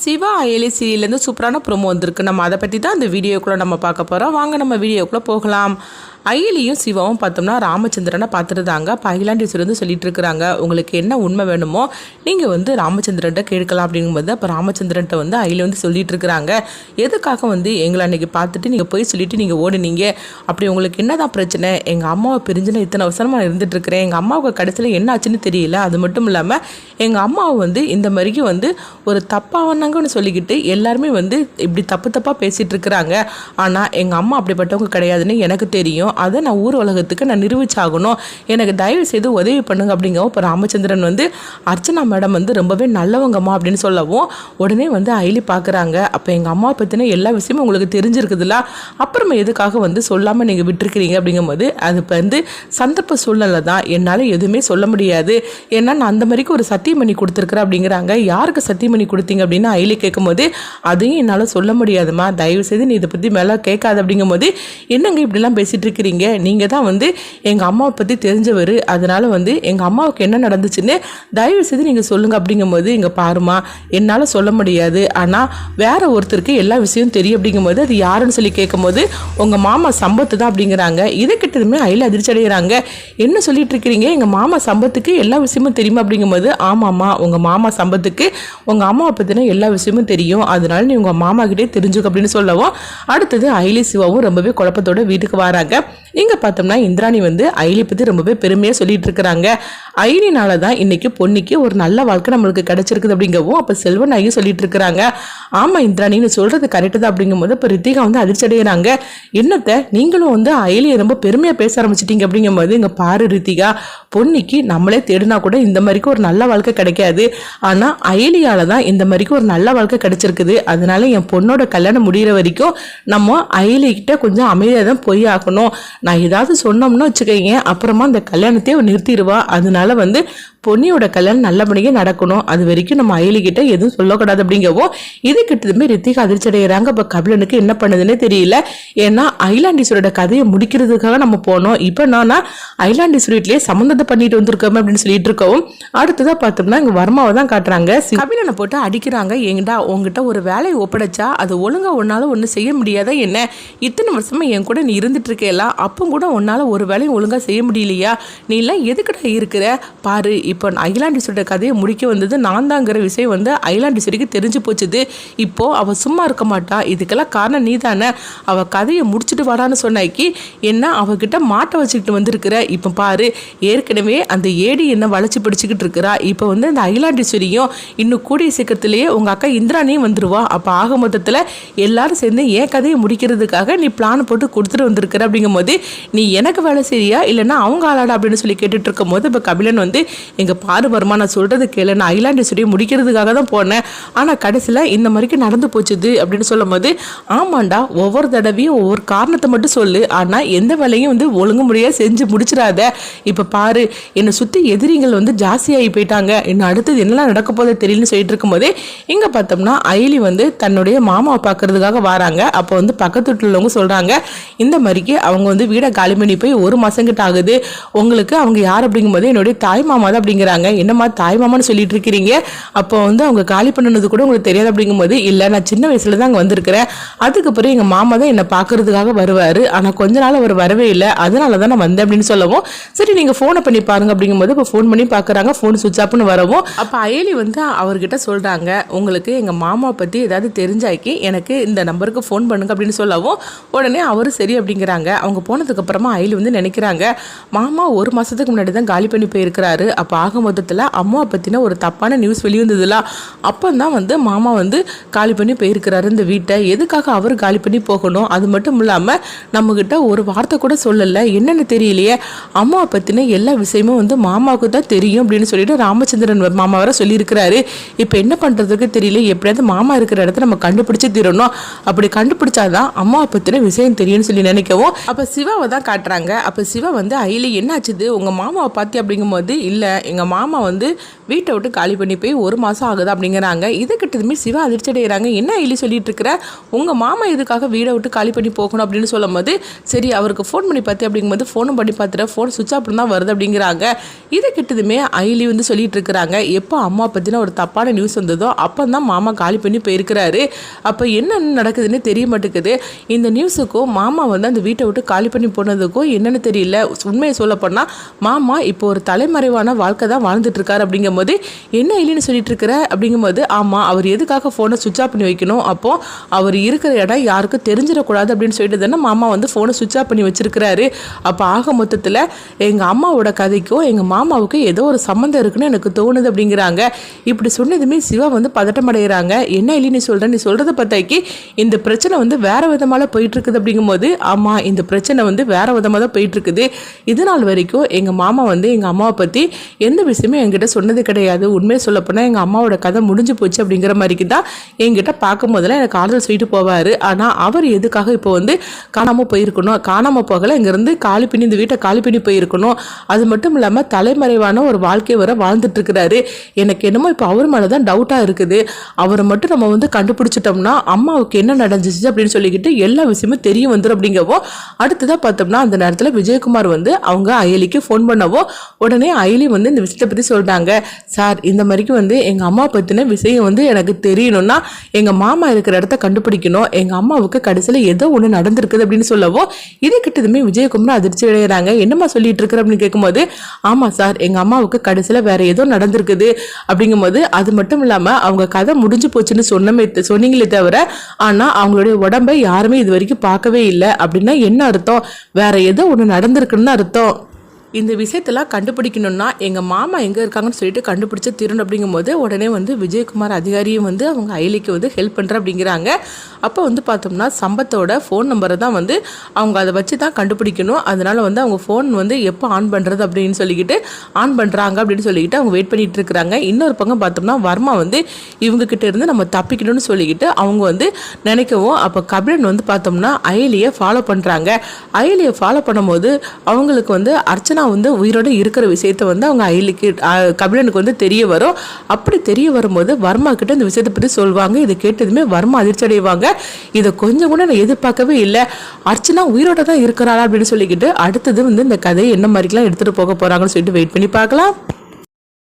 சிவா அயலி சீரியல்லேருந்து சூப்பரான ப்ரோமோ வந்திருக்கு. நம்ம அதை பற்றி தான் இந்த வீடியோக்குள்ளே நம்ம பார்க்க போகிறோம். வாங்க நம்ம வீடியோக்குள்ளே போகலாம். அயலியும் சிவாவும் பார்த்தோம்னா ராமச்சந்திரனை பார்த்துருந்தாங்க. அப்போ அகிலாண்டீஸ்வரர் வந்து சொல்லிட்டு இருக்கிறாங்க, உங்களுக்கு என்ன உண்மை வேணுமோ நீங்கள் வந்து ராமச்சந்திரன்ட்ட கேட்கலாம் அப்படிங்கும்போது அப்போ ராமச்சந்திரன்ட்ட வந்து அயலி வந்து சொல்லிட்டு இருக்கிறாங்க, எதுக்காக வந்து எங்களை அன்றைக்கி பார்த்துட்டு நீங்கள் போய் சொல்லிவிட்டு நீங்கள் ஓடுனீங்க, அப்படி உங்களுக்கு என்ன தான் பிரச்சனை, எங்கள் அம்மாவை பிரிஞ்சுன்னு இத்தனை வருஷமாக இருந்துகிட்ருக்கிறேன், எங்கள் அம்மாவுக்கு கடைசியில் என்ன ஆச்சுன்னு தெரியல, அது மட்டும் இல்லாமல் எங்கள் அம்மாவை வந்து இந்த மாதிரிக்கு வந்து ஒரு தப்பாகனாங்கன்னு சொல்லிக்கிட்டு எல்லாருமே வந்து இப்படி தப்பாக பேசிகிட்டு இருக்கிறாங்க. ஆனால் எங்கள் அம்மா அப்படிப்பட்டவங்க கிடையாதுன்னு எனக்கு தெரியும், அதை நான் ஊர் உலகத்துக்கு நான் நிரூபிச்சாகணும், எனக்கு தயவு செய்து உதவி பண்ணுங்க அப்படிங்கவும் இப்போ ராமச்சந்திரன் வந்து அர்ச்சனா மேடம் வந்து ரொம்பவே நல்லவங்கம்மா அப்படின்னு சொல்லவும் உடனே வந்து அயலி பார்க்குறாங்க, அப்போ எங்கள் அம்மா பற்றின எல்லா விஷயமும் உங்களுக்கு தெரிஞ்சிருக்குதுல்ல, அப்புறமா எதுக்காக வந்து சொல்லாமல் நீங்கள் விட்டுருக்கிறீங்க அப்படிங்கும்போது அது இப்போ வந்து சந்தர்ப்ப சூழ்நிலை தான், என்னால் எதுவுமே சொல்ல முடியாது, ஏன்னா நான் அந்த மாதிரிக்கு ஒரு சத்தியம் பண்ணி கொடுத்துருக்குறேன் அப்படிங்கிறாங்க. யாருக்கு சத்தியம் பண்ணி கொடுத்தீங்க அப்படின்னு அயலி கேட்கும்போது அதையும் என்னால் சொல்ல முடியாதுமா, தயவு செய்து நீ இதை பற்றி மேலே கேட்காது அப்படிங்கும்போது என்னங்க இப்படிலாம் பேசிகிட்டு இருக்கிறீங்க, நீங்கள் தான் வந்து எங்கள் அம்மாவை பற்றி தெரிஞ்சவர், அதனால் வந்து எங்கள் அம்மாவுக்கு என்ன நடந்துச்சுன்னு தயவு செய்து நீங்கள் சொல்லுங்கள் அப்படிங்கும்போது இங்கே பாருமா என்னால் சொல்ல முடியாது, ஆனால் வேற ஒருத்தருக்கு எல்லா விஷயமும் தெரியும் அப்படிங்கும்போது அது யாருன்னு சொல்லி கேட்கும்போது உங்கள் மாமா சம்பத்து தான் அப்படிங்கிறாங்க. இதை கிட்டதுமே அயலி அதிர்ச்சி அடைகிறாங்க, என்ன சொல்லிட்டு இருக்கிறீங்க, எங்கள் மாமா சம்பத்துக்கு எல்லா விஷயமும் தெரியுமா அப்படிங்கும்போது ஆமாம்மா உங்கள் மாமா சம்பத்துக்கு உங்கள் அம்மாவை பற்றின எல்லா விஷயமும் தெரியும், அதனால நீ உங்கள் மாமா கிட்டே தெரிஞ்சுக்க அப்படின்னு சொல்லவும் அடுத்தது அயலி சிவாவும் ரொம்பவே குழப்பத்தோட வீட்டுக்கு வராங்க. இங்கே பார்த்தோம்னா இந்திராணி வந்து அயலி பற்றி ரொம்பவே பெருமையாக சொல்லிட்டு இருக்கிறாங்க. அயலினால தான் இன்னைக்கு பொன்னிக்கு ஒரு நல்ல வாழ்க்கை நம்மளுக்கு கிடைச்சிருக்குது அப்படிங்கவும் அப்போ செல்வன் ஐயும் சொல்லிட்டு இருக்கிறாங்க. ஆமாம் இந்திராணின்னு சொல்கிறது கரெக்டு தான் அப்படிங்கும்போது இப்போ ரித்திகா வந்து அதிர்ச்சி அடைகிறாங்க, என்னத்தை நீங்களும் வந்து அயலியை ரொம்ப பெருமையாக பேச ஆரம்பிச்சிட்டீங்க அப்படிங்கும்போது இங்கே பாரு ரித்திகா, பொன்னிக்கு நம்மளே தேடினா கூட இந்த மாதிரிக்கு ஒரு நல்ல வாழ்க்கை கிடைக்காது, ஆனால் அயலியால் தான் இந்த மாதிரிக்கு ஒரு நல்ல வாழ்க்கை கிடைச்சிருக்குது, அதனால என் பொண்ணோட கல்யாணம் முடிகிற வரைக்கும் நம்ம அயலிக்கிட்ட கொஞ்சம் அமைதியாக தான் போய் ஆகணும், நான் ஏதாவது சொன்னோம்னா வச்சுக்கோங்க அப்புறமா அந்த கல்யாணத்தையே நிறுத்திடுவா, அதனால வந்து பொன்னியோட கல்யாணம் நல்லபடியாக நடக்கணும், அது வரைக்கும் நம்ம அயலிக்கிட்ட எதுவும் சொல்லக்கூடாது அப்படிங்கவும் இது கிட்டதுமே ரித்திகா அதிர்ச்சி அடைகிறாங்க. இப்போ கபிலனுக்கு என்ன பண்ணுதுன்னே தெரியல, ஏன்னா அகிலாண்டீஸ்வரோட கதையை முடிக்கிறதுக்காக நம்ம போனோம், இப்போ நான் அகிலாண்டீஸ்வரத்திலேயே சம்மந்தத்தை பண்ணிட்டு வந்திருக்கோம் அப்படின்னு சொல்லிட்டு இருக்கவும் அடுத்ததாக பார்த்தோம்னா இங்கே வர்மாவை தான் காட்டுறாங்க. கபிலனை போட்டு அடிக்கிறாங்க, எங்கடா உங்ககிட்ட ஒரு வேலையை ஒப்படைச்சா அது ஒழுங்காக ஒன்றால் ஒன்றும் செய்ய முடியாத, என்ன இத்தனை வருஷமா என் கூட நீ இருந்துட்டு இருக்கேலாம், அப்போ கூட உன்னால் ஒரு வேலையும் ஒழுங்காக செய்ய முடியலையா, நீ எல்லாம் எதுக்கிட்ட இருக்கிற பாரு, இப்போ அகிலாண்டீஸ்வரோட கதையை முடிக்க வந்தது நான் தாங்கிற விஷயம் வந்து அகிலாண்டீஸ்வரிக்கு தெரிஞ்சு போச்சுது, இப்போ அவள் சும்மா இருக்க மாட்டா, இதுக்கெல்லாம் காரணம் நீ தானே, அவள் கதையை முடிச்சுட்டு வரான்னு சொன்னாக்கி என்ன அவகிட்ட மாட்டை வச்சுக்கிட்டு வந்திருக்கிற, இப்போ பாரு ஏற்கனவே அந்த ஏடி என்ன வளைச்சி பிடிச்சிக்கிட்டு இருக்கிறா, இப்போ வந்து அந்த அகிலாண்டீஸ்வரியும் இன்னும் கூடிய சீக்கிரத்திலேயே உங்கள் அக்கா இந்திராணியும் வந்துருவா, அப்போ ஆக மொத்தத்தில் எல்லாரும் சேர்ந்து என் கதையை முடிக்கிறதுக்காக நீ பிளான் போட்டு கொடுத்துட்டு வந்திருக்கிற அப்படிங்கும்போது நீ எனக்கு வேலை செய்யா இல்லைன்னா அவங்க ஆளாடா அப்படின்னு சொல்லி கேட்டுட்டு இருக்கும் போது இப்போ கபிலன் வந்து எங்கள் பாரு வருமா நான் சொல்கிறது கேளு, நான் அகிலாண்டீஸ்வரியை முடிக்கிறதுக்காக தான் போனேன், ஆனால் கடைசியில் இந்த மாதிரிக்கு நடந்து போச்சுது அப்படின்னு சொல்லும் போது ஆமாண்டா ஒவ்வொரு தடவையும் ஒவ்வொரு காரணத்தை மட்டும் சொல்லு, ஆனால் எந்த வேலையும் வந்து ஒழுங்கு முறையாக செஞ்சு முடிச்சிடாத, இப்போ பாரு என்னை சுற்றி எதிரிகள் வந்து ஜாஸ்தியாகி போயிட்டாங்க, இன்னும் அடுத்தது என்னெல்லாம் நடக்க போதே தெரியலன்னு சொல்லிட்டு இருக்கும்போதே இங்கே பார்த்தோம்னா அயலி வந்து தன்னுடைய மாமாவை பார்க்கறதுக்காக வராங்க. அப்போ வந்து பக்கத்து வீட்டில் உள்ளவங்க சொல்கிறாங்க, இந்த மாதிரிக்கு அவங்க வந்து வீடை காலி பண்ணி போய் ஒரு மாதம் கிட்ட ஆகுது, உங்களுக்கு அவங்க யார் அப்படிங்கும்போது என்னுடைய தாய் மாமா தான் அப்படிங்கிறாங்க. என்னம்மா தாய் மாமான்னு சொல்லிட்டு இருக்கிறீங்க, அப்போ வந்து அவங்க காலி பண்ணது கூட உங்களுக்கு தெரியாது அப்படிங்கும்போது இல்லை நான் சின்ன வயசுல தான் அங்கே வந்திருக்கிறேன், அதுக்கப்புறம் எங்கள் மாமா தான் என்னை பார்க்கறதுக்காக வருவார், ஆனால் கொஞ்ச நாள் அவர் வரவே இல்லை, அதனால தான் நான் வந்தேன் அப்படின்னு சொல்லவும் சரி நீங்கள் ஃபோனை பண்ணி பாருங்க அப்படிங்கும்போது இப்போ ஃபோன் பண்ணி பார்க்குறாங்க, ஃபோன் சுவிட்ச் ஆப்னு வரவும் அப்போ அயலி வந்து அவர்கிட்ட சொல்கிறாங்க, உங்களுக்கு எங்கள் மாமாவை பற்றி ஏதாவது தெரிஞ்சாக்கி எனக்கு இந்த நம்பருக்கு ஃபோன் பண்ணுங்க அப்படின்னு சொல்லவும் உடனே அவர் சரி அப்படிங்கிறாங்க. அவங்க போனதுக்கப்புறமா அயலி வந்து நினைக்கிறாங்க, மாமா ஒரு மாதத்துக்கு முன்னாடி தான் காலி பண்ணி போயிருக்கிறாரு, அப்போ ஆக மொத்தத்தில் அம்மாவை பற்றின ஒரு தப்பான நியூஸ் வெளிவந்ததுல அப்போ தான் வந்து மாமா வந்து காலி பண்ணி போயிருக்கிறாரு இந்த வீட்டை, எதுக்காக அவர் காலி பண்ணி போகணும், அது மட்டும் இல்லாமல் நம்மக்கிட்ட ஒரு வார்த்தை கூட சொல்லலை, என்னென்னு தெரியலையே, அம்மாவை பற்றின எல்லா விஷயமும் வந்து மாமாவுக்கு தான் தெரியும் அப்படின்னு சொல்லிட்டு ராமச்சந்திரன் மாமா வர சொல்லியிருக்கிறாரு, இப்போ என்ன பண்ணுறதுக்கு தெரியல, எப்படியாவது மாமா இருக்கிற இடத்த நம்ம கண்டுபிடிச்சி தீரணும், அப்படி கண்டுபிடிச்சாதான் அம்மாவை பற்றின விஷயம் தெரியும்னு சொல்லி நினைக்கவும் அப்போ சிவாவை தான் காட்டுறாங்க. அப்போ சிவா வந்து அயலி என்னாச்சுது உங்கள் மாமாவை பார்த்தி அப்படிங்கும்போது இல்லை எங்கள் மாமா வந்து வீட்டை விட்டு காலி பண்ணி போய் 1 மாதம் ஆகுது அப்படிங்கிறாங்க. இதை கிட்டதுமே சிவா அதிர்ச்சி அடைகிறாங்க. என்ன அயலி சொல்லிட்டு இருக்கிற, உங்கள் மாமா இதுக்காக வீடை விட்டு காலி பண்ணி போகணும் அப்படின்னு சொல்லும் போது, சரி அவருக்கு ஃபோன் பண்ணி பார்த்து அப்படிங்கும்போது ஃபோனும் பண்ணி பார்த்துட்டு ஃபோன் சுவிட்ச் ஆஃப் தான் வருது அப்படிங்கிறாங்க. இதை கிட்டதுமே அயலி வந்து சொல்லிட்டு இருக்கிறாங்க, எப்போ அம்மா பற்றின ஒரு தப்பான நியூஸ் வந்ததோ அப்போ தான் மாமா காலி பண்ணி போயிருக்கிறாரு. அப்போ என்ன நடக்குதுன்னு தெரிய மாட்டேங்குது. இந்த நியூஸுக்கும் மாமா வந்து அந்த வீட்டை விட்டு காலி பண்ணி போனதுக்கும் என்னென்னு தெரியல. உண்மையை சொல்லப்போனால் மாமா இப்போ ஒரு தலைமறைவான வாழ்க்கை தான் வாழ்ந்துட்டு இருக்காரு. அப்படிங்கும்போது என்ன இல்லைன்னு சொல்லிட்டு இருக்கிற அப்படிங்கும்போது, ஆமாம் அவர் எதுக்காக ஃபோனை சுவிட்ச் ஆஃப் பண்ணி வைக்கணும், அப்போது அவர் இருக்கிற இடம் யாருக்கும் தெரிஞ்சிடக்கூடாது அப்படின்னு சொல்லிட்டு தானே மாமா வந்து ஃபோனை சுவிட்ச் ஆஃப் பண்ணி வச்சிருக்கிறாரு. அப்போ ஆக மொத்தத்தில் எங்கள் அம்மாவோட கதைக்கும் எங்கள் மாமாவுக்கும் ஏதோ ஒரு சம்மந்தம் இருக்குன்னு எனக்கு தோணுது அப்படிங்கிறாங்க. இப்படி சொன்னதுமே சிவா வந்து பதட்டம் அடைகிறாங்க. என்ன இல்லைன்னு நீ சொல்கிற, நீ சொல்கிறத பார்த்தாக்கி இந்த பிரச்சனை வந்து வேறு விதமாக போயிட்டு இருக்குது அப்படிங்கும்போது, ஆமாம் இந்த பிரச்சனை வந்து வேறு விதமாக தான் போயிட்டு இருக்குது. இது நாள் வரைக்கும் எங்கள் மாமா வந்து எங்கள் அம்மாவை பற்றி எந்த விஷயமும் என்கிட்ட சொன்னது கிடையாது. உண்மையை சொல்லப்போனால் எங்கள் அம்மாவோட கதை முடிஞ்சு போச்சு அப்படிங்கிற மாதிரிக்கு தான் என்கிட்ட பார்க்கும் போதெல்லாம் எனக்கு ஆறுதல் சொல்லிட்டு போவார். ஆனால் அவர் எதுக்காக இப்போ வந்து காணாமல் போயிருக்கணும், காணாமல் போகலை, இங்கேருந்து காலி பண்ணி இந்த வீட்டை காலி பண்ணி போயிருக்கணும். அது மட்டும் இல்லாமல் தலைமறைவான ஒரு வாழ்க்கை வர வாழ்ந்துட்டு இருக்கிறாரு. எனக்கு என்னமோ இப்போ அவர் மேலே தான் டவுட்டாக இருக்குது. அவரை மட்டும் நம்ம வந்து கண்டுபிடிச்சிட்டோம்னா அம்மாவுக்கு என்ன நடந்துச்சு அப்படின்னு சொல்லிக்கிட்டு எல்லா விஷயமும் தெரிய வந்துடும் அப்படிங்கவோ, அடுத்ததாக பார்த்தோம்னா அந்த நேரத்தில் விஜயகுமார் வந்து அவங்க அயலிக்கு ஃபோன் பண்ணவோ உடனே அயலி வந்து இந்த விஷயத்தை பற்றி சொல்கிறாங்க. சார் இந்த மாதிரிக்கு வந்து எங்கள் அம்மா பற்றின விஷயம் வந்து எனக்கு தெரியணும்னா எங்கள் மாமா இருக்கிற இடத்த கண்டுபிடிக்கணும், எங்கள் அம்மாவுக்கு கடைசியில் ஏதோ ஒன்று நடந்திருக்குது அப்படின்னு சொல்லவோ, இதை கிட்டதுமே விஜயகுமார் அதிர்ச்சி அடைகிறாங்க. என்னம்மா சொல்லிட்டு இருக்கிற அப்படின்னு கேட்கும்போது, ஆமாம் சார் எங்கள் அம்மாவுக்கு கடைசியில் வேற ஏதோ நடந்திருக்குது அப்படிங்கும்போது, அது மட்டும் இல்லாமல் அவங்க கதை முடிஞ்சு போச்சுன்னு சொன்னீங்களே தவிர ஆனால் அவங்களுடைய உடம்பை யாருமே இது வரைக்கும் பார்க்கவே இல்லை. அப்படின்னா என்ன அர்த்தம், வேற ஏதோ ஒன்று நடந்திருக்குன்னு அர்த்தம். இந்த விஷயத்தெல்லாம் கண்டுபிடிக்கணும்னா எங்கள் மாமா எங்கே இருக்காங்கன்னு சொல்லிட்டு கண்டுபிடிச்சி தீரணும் அப்படிங்கும்போது உடனே வந்து விஜயகுமார் அதிகாரியும் வந்து அவங்க அயலிக்கு வந்து ஹெல்ப் பண்ணுற அப்படிங்கிறாங்க. அப்போ வந்து பார்த்தோம்னா சம்பத்தோட ஃபோன் நம்பரை தான் வந்து அவங்க அதை வச்சு தான் கண்டுபிடிக்கணும். அதனால் வந்து அவங்க ஃபோன் வந்து எப்போ ஆன் பண்ணுறது அப்படின்னு சொல்லிக்கிட்டு ஆன் பண்ணுறாங்க அப்படின்னு சொல்லிக்கிட்டு அவங்க வெயிட் பண்ணிகிட்டு இருக்கிறாங்க. இன்னொரு பக்கம் பார்த்தோம்னா வர்மா வந்து இவங்ககிட்ட இருந்து நம்ம தப்பிக்கணும்னு சொல்லிக்கிட்டு அவங்க வந்து நினைக்கவும், அப்போ கபிலன் வந்து பார்த்தோம்னா அயலியை ஃபாலோ பண்ணுறாங்க. அயலியை ஃபாலோ பண்ணும்போது அவங்களுக்கு வந்து அர்ச்சனா வந்து உயிரோடு இருக்கிற விஷயத்த வந்து அவங்க அயலிக்கு கபிலனுக்கு வந்து தெரிய வரும். அப்படி தெரிய வரும்போது வர்மா கிட்ட இந்த விஷயத்தை பற்றி சொல்லுவாங்க. இதை கேட்டதுமே வர்மா அதிர்ச்சி அடைவாங்க. இதை கொஞ்சம் கூட நான் எதிர்பார்க்கவே இல்லை, அர்ச்சனா உயிரோட தான் இருக்கிறாளா அப்படின்னு சொல்லிக்கிட்டு அடுத்தது வந்து இந்த கதையை என்ன மாதிரிலாம் எடுத்துகிட்டு போக போகிறாங்கன்னு சொல்லிட்டு வெயிட் பண்ணி பார்க்கலாம்.